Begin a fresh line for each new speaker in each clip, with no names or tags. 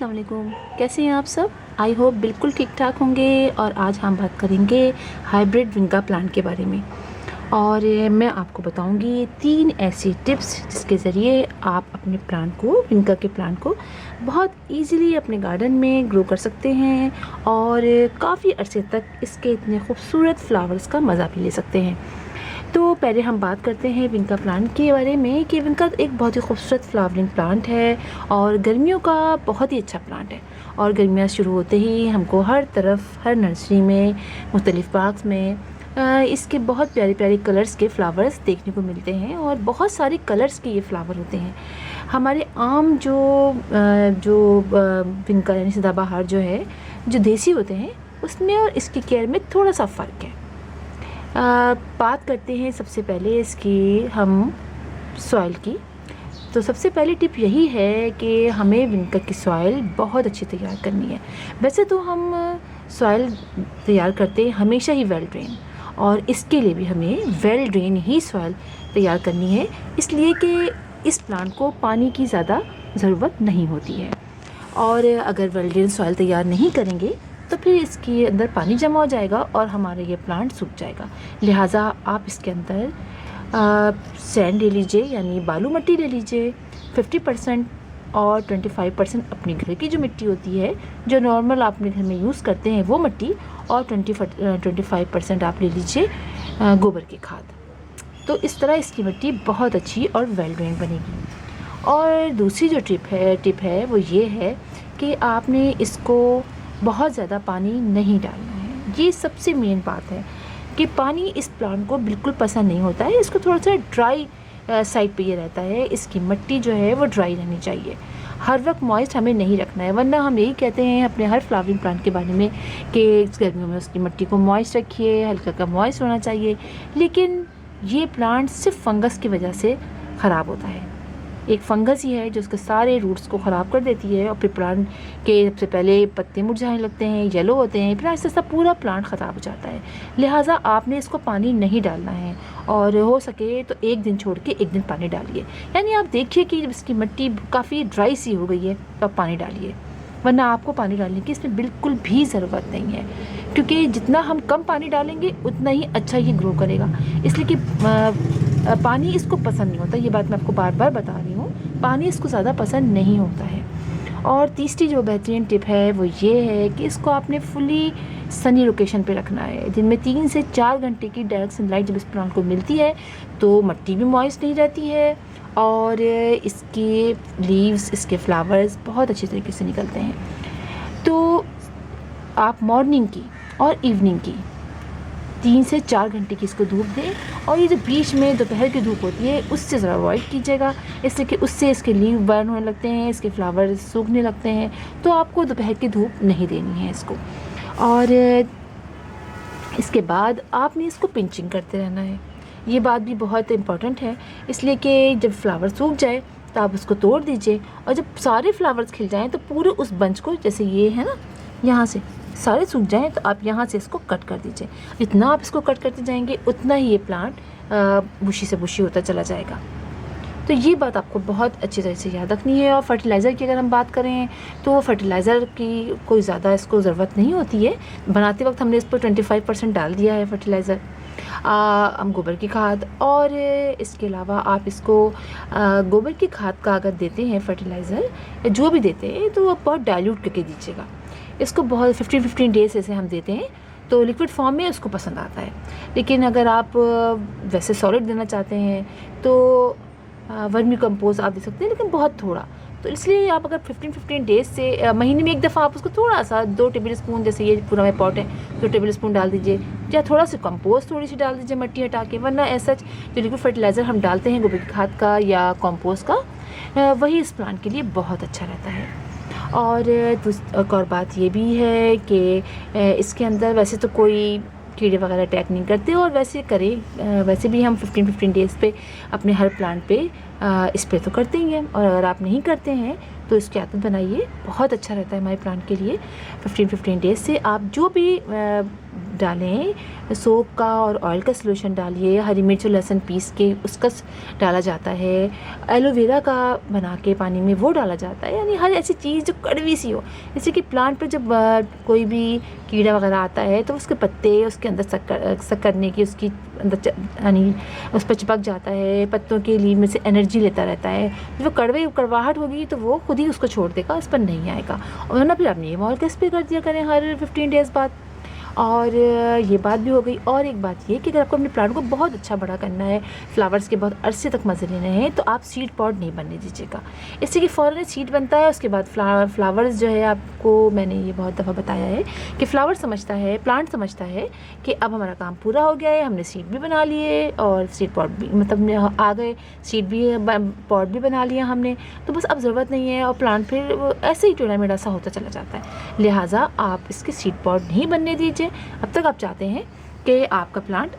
अस्सलाम वालेकुम, कैसे हैं आप सब। आई होप बिल्कुल ठीक ठाक होंगे। और आज हम बात करेंगे हाइब्रिड विंका प्लांट के बारे में। और मैं आपको बताऊंगी 3 ऐसी टिप्स जिसके ज़रिए आप अपने प्लांट को, विंका के प्लांट को बहुत इजीली अपने गार्डन में ग्रो कर सकते हैं और काफ़ी अरसे तक इसके इतने खूबसूरत फ्लावर्स का मज़ा भी ले सकते हैं। तो पहले हम बात करते हैं विंका प्लांट के बारे में कि विंका एक बहुत ही खूबसूरत फ्लावरिंग प्लांट है और गर्मियों का बहुत ही अच्छा प्लांट है। और गर्मियाँ शुरू होते ही हमको हर तरफ, हर नर्सरी में, मुख्तलिफ़ पार्क्स में इसके बहुत प्यारे प्यारे कलर्स के फ्लावर्स देखने को मिलते हैं और बहुत सारे कलर्स के ये फ्लावर होते हैं। हमारे आम विंका यानी सदाबहार जो है, जो देसी होते हैं, उसमें और इसकी केयर में थोड़ा सा फ़र्क है। बात करते हैं सबसे पहले इसकी हम सॉइल की। तो सबसे पहली टिप यही है कि हमें विंका की सॉइल बहुत अच्छी तैयार करनी है। वैसे तो हम सॉइल तैयार करते हैं हमेशा ही वेल ड्रेन, और इसके लिए भी हमें वेल ड्रेन ही सॉइल तैयार करनी है, इसलिए कि इस प्लांट को पानी की ज़्यादा ज़रूरत नहीं होती है। और अगर वेल ड्रेन सॉइल तैयार नहीं करेंगे तो फिर इसके अंदर पानी जमा हो जाएगा और हमारा ये प्लांट सूख जाएगा। लिहाजा आप इसके अंदर सैंड ले लीजिए, यानी बालू मिट्टी ले लीजिए 50%, और 25% अपने घर की जो मिट्टी होती है, जो नॉर्मल आप अपने घर में यूज़ करते हैं, वो मिट्टी, और 25% आप ले लीजिए गोबर की खाद। तो इस तरह इसकी मिट्टी बहुत अच्छी और वेल ड्रेन बनेगी। और दूसरी जो टिप है वो ये है कि आपने इसको बहुत ज़्यादा पानी नहीं डालना है। ये सबसे मेन बात है कि पानी इस प्लांट को बिल्कुल पसंद नहीं होता है। इसको थोड़ा सा ड्राई साइड पे ये रहता है। इसकी मिट्टी जो है वो ड्राई रहनी चाहिए, हर वक्त मॉइस्ट हमें नहीं रखना है। वरना हम यही कहते हैं अपने हर फ्लावरिंग प्लांट के बारे में कि गर्मियों में उसकी मिट्टी को मॉइस्ट रखिए, हल्का का मॉइस्ट होना चाहिए। लेकिन ये प्लांट सिर्फ फंगस की वजह से ख़राब होता है। एक फंगस ही है जो उसके सारे रूट्स को ख़राब कर देती है, और फिर प्लांट के सबसे पहले पत्ते मुरझाने लगते हैं, येलो होते हैं, फिर आहिस्ता आहिस्ता पूरा प्लांट ख़राब हो जाता है। लिहाजा आपने इसको पानी नहीं डालना है, और हो सके तो एक दिन छोड़ के एक दिन पानी डालिए। यानी आप देखिए कि जब इसकी मिट्टी काफ़ी ड्राई सी हो गई है तो आप पानी डालिए, वरना आपको पानी डालने की इसमें बिल्कुल भी ज़रूरत नहीं है, क्योंकि जितना हम कम पानी डालेंगे उतना ही अच्छा ये ग्रो करेगा। इसलिए कि पानी इसको पसंद नहीं होता, ये बात मैं आपको बार बार बता रही हूँ, पानी इसको ज़्यादा पसंद नहीं होता है। और तीसरी जो बेहतरीन टिप है वो ये है कि इसको आपने फुली सनी लोकेशन पे रखना है। दिन में 3 से 4 घंटे की डायरेक्ट सनलाइट जब इस प्लांट को मिलती है तो मिट्टी भी मॉइस्ट नहीं रहती है, और इसके लीव्स, इसके फ्लावर्स बहुत अच्छी तरीके से निकलते हैं। तो आप मॉर्निंग की और इवनिंग की 3 से 4 घंटे की इसको धूप दें, और ये जो बीच में दोपहर की धूप होती है उससे ज़रा अवॉइड कीजिएगा, इससे कि उससे इसके लीव बर्न होने लगते हैं, इसके फ्लावर सूखने लगते हैं। तो आपको दोपहर की धूप नहीं देनी है इसको। और इसके बाद आपने इसको पिंचिंग करते रहना है। ये बात भी बहुत इम्पॉर्टेंट है, इसलिए कि जब फ्लावर सूख जाए तो आप उसको तोड़ दीजिए, और जब सारे फ्लावर्स खिल जाएँ तो पूरे उस बंच को, जैसे ये है ना, यहाँ से सारे सूख जाएं तो आप यहाँ से इसको कट कर दीजिए। जितना आप इसको कट करते जाएंगे उतना ही ये प्लांट बुशी से बुशी होता चला जाएगा। तो ये बात आपको बहुत अच्छी तरह से याद रखनी है। और फर्टिलाइज़र की अगर हम बात करें तो फर्टिलाइज़र की कोई ज़्यादा इसको ज़रूरत नहीं होती है। बनाते वक्त हमने इस पर 25% डाल दिया है फर्टिलाइज़र, हम गोबर की खाद। और इसके अलावा आप इसको गोबर की खाद का अगर देते हैं फर्टिलाइज़र, जो भी देते हैं, तो आप बहुत डाइल्यूट करके दीजिएगा इसको। बहुत 15 डेज़ ऐसे हम देते हैं तो लिक्विड फॉर्म में उसको पसंद आता है। लेकिन अगर आप वैसे सॉलिड देना चाहते हैं तो वर्मी कंपोस्ट आप दे सकते हैं, लेकिन बहुत थोड़ा। तो इसलिए आप अगर 15 डेज़ से महीने में एक दफ़ा आप उसको थोड़ा सा 2 टेबल स्पून, जैसे ये पूरा में पॉट है, 2 टेबल स्पून डाल दीजिए, या थोड़ा सा कंपोस्ट थोड़ी सी डाल दीजिए मिट्टी हटा के। वरना ऐसा जो लिक्विड फर्टिलाइज़र हम डालते हैं गोबर की खाद का या कंपोस्ट का, वही इस प्लांट के लिए बहुत अच्छा रहता है। और एक और बात ये भी है कि इसके अंदर वैसे तो कोई कीड़े वगैरह अटैक नहीं करते, और वैसे भी हम 15 डेज़ पे अपने हर प्लांट पे स्प्रे तो करते ही हैं, और अगर आप नहीं करते हैं तो इसकी आदत बनाइए, बहुत अच्छा रहता है हमारे प्लांट के लिए। 15 डेज़ से आप जो भी डालें, सोप का और ऑयल का सलूशन डालिए, हरी मिर्च और लहसुन पीस के उसका डाला जाता है, एलोवेरा का बना के पानी में वो डाला जाता है, यानी हर ऐसी चीज़ जो कड़वी सी हो। जैसे कि प्लांट पर जब कोई भी कीड़ा वगैरह आता है तो उसके पत्ते उसके अंदर सक करने की उसकी अंदर यानी उस पर चिपक जाता है, पत्तों के लीव में से एनर्जी लेता रहता है। जो कड़वाहट होगी तो वो खुद ही उसको छोड़ देगा, इस पर नहीं आएगा। और ना फिर आप नीम ऑयल का स्प्रे कर दिया करें हर 15 डेज़ बाद। और ये बात भी हो गई। और एक बात ये कि अगर आपको अपने प्लांट को बहुत अच्छा बड़ा करना है, फ्लावर्स के बहुत अरसे तक मज़े लेने हैं, तो आप सीड पॉट नहीं बनने दीजिएगा। इससे कि फ़ौरन सीड बनता है, उसके बाद फ्लावर्स जो है, आपको मैंने ये बहुत दफ़ा बताया है कि फ्लावर समझता है, प्लांट समझता है कि अब हमारा काम पूरा हो गया है, हमने सीड भी बना लिए और सीड पॉट भी मतलब आ गए, सीड भी पॉट भी बना लिया हमने, तो बस अब ज़रूरत नहीं है और प्लांट फिर ऐसे ही टेढ़ा मेढ़ा सा होता चला जाता है। लिहाजा आप इसके सीड पॉट नहीं बनने दीजिए। अब तक आप चाहते हैं कि आपका प्लांट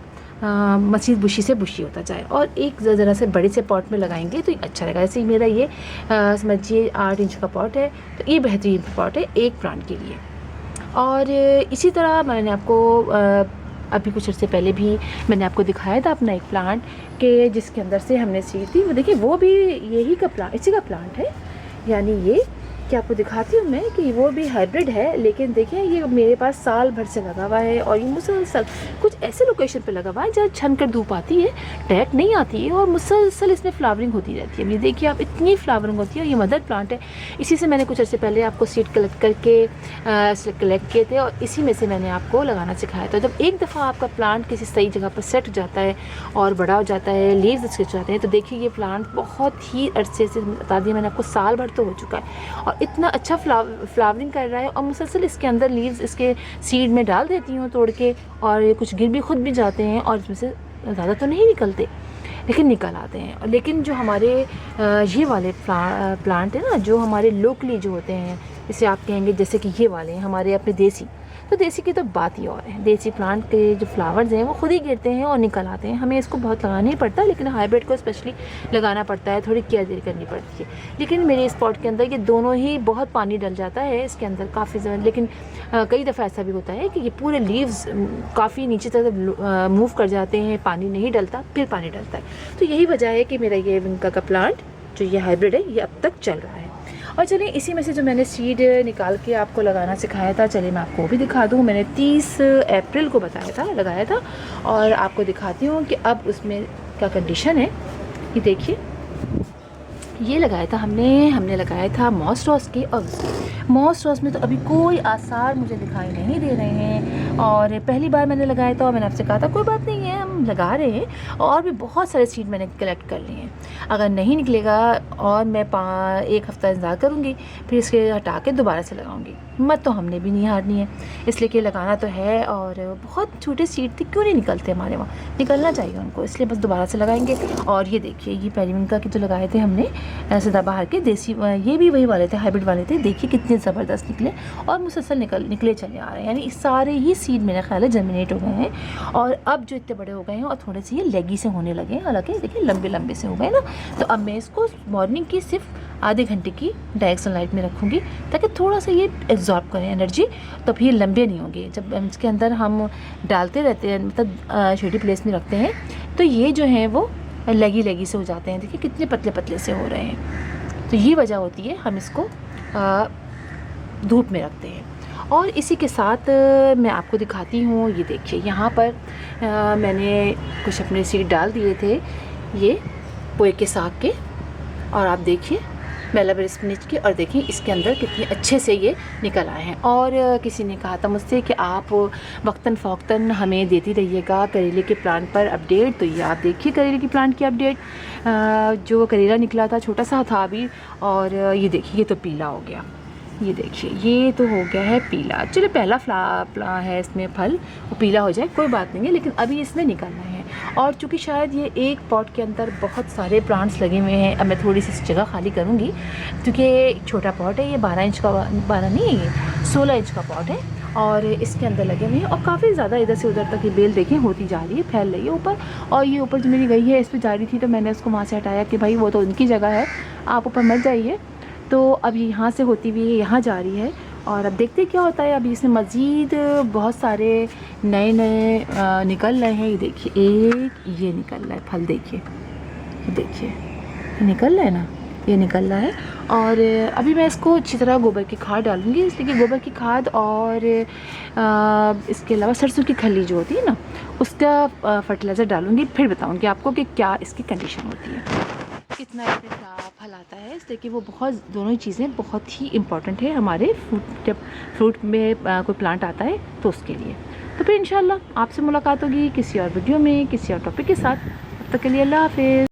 मसीद बुशी से बुशी होता जाए, और एक ज़रा से बड़े से पॉट में लगाएंगे तो ये अच्छा रहेगा। जैसे मेरा ये समझिए 8 इंच का पॉट है, तो ये बेहतरीन पॉट है एक प्लांट के लिए। और इसी तरह मैंने आपको अभी कुछ अर्से पहले भी मैंने आपको दिखाया था अपना एक प्लांट के जिसके अंदर से हमने सीड थी, वो देखिए वो भी यही का प्लांट, इसी का प्लांट है। यानी ये कि आपको दिखाती हूँ मैं कि वो भी हाइब्रिड है, लेकिन देखिए ये मेरे पास साल भर से लगा हुआ है, और ये मुसलसल कुछ ऐसे लोकेशन पे लगा हुआ है जहाँ छन कर धूप आती है, डायरेक्ट नहीं आती है, और मुसलसल इसमें फ्लावरिंग होती रहती है। अब ये देखिए आप, इतनी फ्लावरिंग होती है। और ये मदर प्लांट है, इसी से मैंने कुछ अर्से पहले आपको सीड कलेक्ट करके कलेक्ट किए थे, और इसी में से मैंने आपको लगाना सिखाया था। जब एक दफ़ा आपका प्लांट किसी सही जगह पर सेट हो जाता है और बड़ा हो जाता है, लीव्स इसके जाते हैं, तो देखिए ये प्लांट बहुत ही अरसे से, बता दिया मैंने आपको, साल भर तो हो चुका है, और इतना अच्छा फ्लावरिंग कर रहा है। और मुसलसल इसके अंदर लीव्स इसके सीड में डाल देती हूँ तोड़ के, और ये कुछ गिर भी खुद भी जाते हैं, और इसमें से ज़्यादा तो नहीं निकलते लेकिन निकल आते हैं। लेकिन जो हमारे ये वाले प्लांट है ना, जो हमारे लोकली जो होते हैं, जैसे आप कहेंगे जैसे कि ये वाले हैं हमारे अपने देसी, तो देसी की तो बात ही और है। देसी प्लांट के जो फ्लावर्स हैं वो खुद ही गिरते हैं और निकल आते हैं, हमें इसको बहुत लगाना ही पड़ता है, लेकिन हाइब्रिड को स्पेशली लगाना पड़ता है, थोड़ी केयर करनी पड़ती है। लेकिन मेरे इस पॉट के अंदर ये दोनों ही बहुत पानी डल जाता है इसके अंदर काफ़ी ज़्यादा, लेकिन कई दफ़ा ऐसा भी होता है कि ये पूरे लीव्स काफ़ी नीचे तक मूव कर जाते हैं, पानी नहीं डलता, फिर पानी डलता है। तो यही वजह है कि मेरा ये विंका का प्लांट जो ये हाइब्रिड है ये अब तक चल रहा है। और चलिए इसी में से जो मैंने सीड निकाल के आपको लगाना सिखाया था, चलिए मैं आपको भी दिखा दूँ। मैंने 30 अप्रैल को लगाया था, और आपको दिखाती हूँ कि अब उसमें क्या कंडीशन है। ये देखिए, ये लगाया था हमने लगाया था मॉस रॉस के, और मॉस रॉस में तो अभी कोई आसार मुझे दिखाई नहीं दे रहे हैं, और पहली बार मैंने लगाया था और मैंने आपसे कहा था कोई बात नहीं है, हम लगा रहे हैं, और भी बहुत सारे सीड मैंने कलेक्ट कर लिए हैं। अगर नहीं निकलेगा और मैं 1 हफ़्ता इंतज़ार करूँगी, फिर इसके हटा के दोबारा से लगाऊँगी। हिम्मत तो हमने भी नहीं हारनी है, इसलिए कि लगाना तो है। और बहुत छोटे सीड थे, क्यों नहीं निकलते हमारे वहाँ, निकलना चाहिए उनको, इसलिए बस दोबारा से लगाएंगे। और ये देखिए, ये पेरीविंका के जो लगाए थे हमने सदाबहार के देसी, ये भी वही वाले थे, हाइब्रिड वाले थे। देखिए कितने ज़बरदस्त निकले, और मुसलसल निकले चले आ रहे हैं, यानी सारे ही सीड मेरा ख्याल है जर्मिनेट हो गए हैं, और अब जो इतने बड़े हो गए हैं और थोड़े से ये लेगी से होने लगे हैं। हालांकि देखिए लंबे लंबे से हो गए ना, तो अब मैं इसको मॉर्निंग की सिर्फ आधे घंटे की डायरेक्ट सनलाइट में रखूँगी, ताकि थोड़ा सा ये एब्जॉर्ब करें एनर्जी, तब ये लंबे नहीं होंगे। जब इसके अंदर हम डालते रहते हैं, मतलब छोटी प्लेस में रखते हैं, तो ये जो है वो लगी से हो जाते हैं। देखिए कितने पतले पतले से हो रहे हैं, तो ये वजह होती है हम इसको धूप में रखते हैं। और इसी के साथ मैं आपको दिखाती हूँ, ये देखिए यहाँ पर मैंने कुछ अपने सीड डाल दिए थे, ये पोए के साग के, और आप देखिए बेलाबर स्पिनच के, और देखिए इसके अंदर कितने अच्छे से ये निकल आए हैं। और किसी ने कहा था मुझसे कि आप वक्तन फ़ौक्तन हमें देती रहिएगा करेले के प्लांट पर अपडेट, तो ये आप देखिए करेले की प्लांट की अपडेट। जो करेला निकला था छोटा सा था अभी, और ये देखिए ये तो पीला हो गया, ये देखिए ये तो हो गया है पीला। चलो पहला फ्ला है इसमें फल, वो पीला हो जाए कोई बात नहीं है, लेकिन अभी इसमें निकलना है। और चूँकि शायद ये एक पॉट के अंदर बहुत सारे प्लांट्स लगे हुए हैं, अब मैं थोड़ी सी जगह खाली करूँगी, क्योंकि एक छोटा पॉट है ये, 12 इंच का, 12 नहीं है, ये 16 इंच का पॉट है, और इसके अंदर लगे हुए हैं और काफ़ी ज़्यादा इधर से उधर तक ये बेल देखें होती जा रही है, फैल रही है ऊपर। और ये ऊपर जो मेरी गई है इस पर जा रही थी तो मैंने उसको वहाँ से हटाया कि भाई वो तो उनकी जगह है, आप ऊपर मत जाइए। तो अब यहाँ से होती हुई यहाँ जा रही है और अब देखते क्या होता है। अभी इसमें मज़ीद बहुत सारे नए नए निकल रहे हैं। ये देखिए एक ये निकल रहा है फल, देखिए ये निकल रहा है ना, ये निकल रहा है। और अभी मैं इसको अच्छी तरह गोबर की खाद डालूँगी, इसलिए कि गोबर की खाद और इसके अलावा सरसों की खली जो होती है ना उसका फर्टिलाइज़र डालूँगी, फिर बताऊँगी आपको कि क्या इसकी कंडीशन होती है, कितना इसमें फल आता है। इसलिए कि वो बहुत दोनों ही चीज़ें बहुत ही इम्पॉर्टेंट है हमारे फ्रूट, जब फ्रूट में कोई प्लांट आता है तो उसके लिए। तो फिर इंशाल्लाह आपसे मुलाकात होगी किसी और वीडियो में किसी और टॉपिक के साथ। तब तक के लिए अल्लाह हाफ़िज़।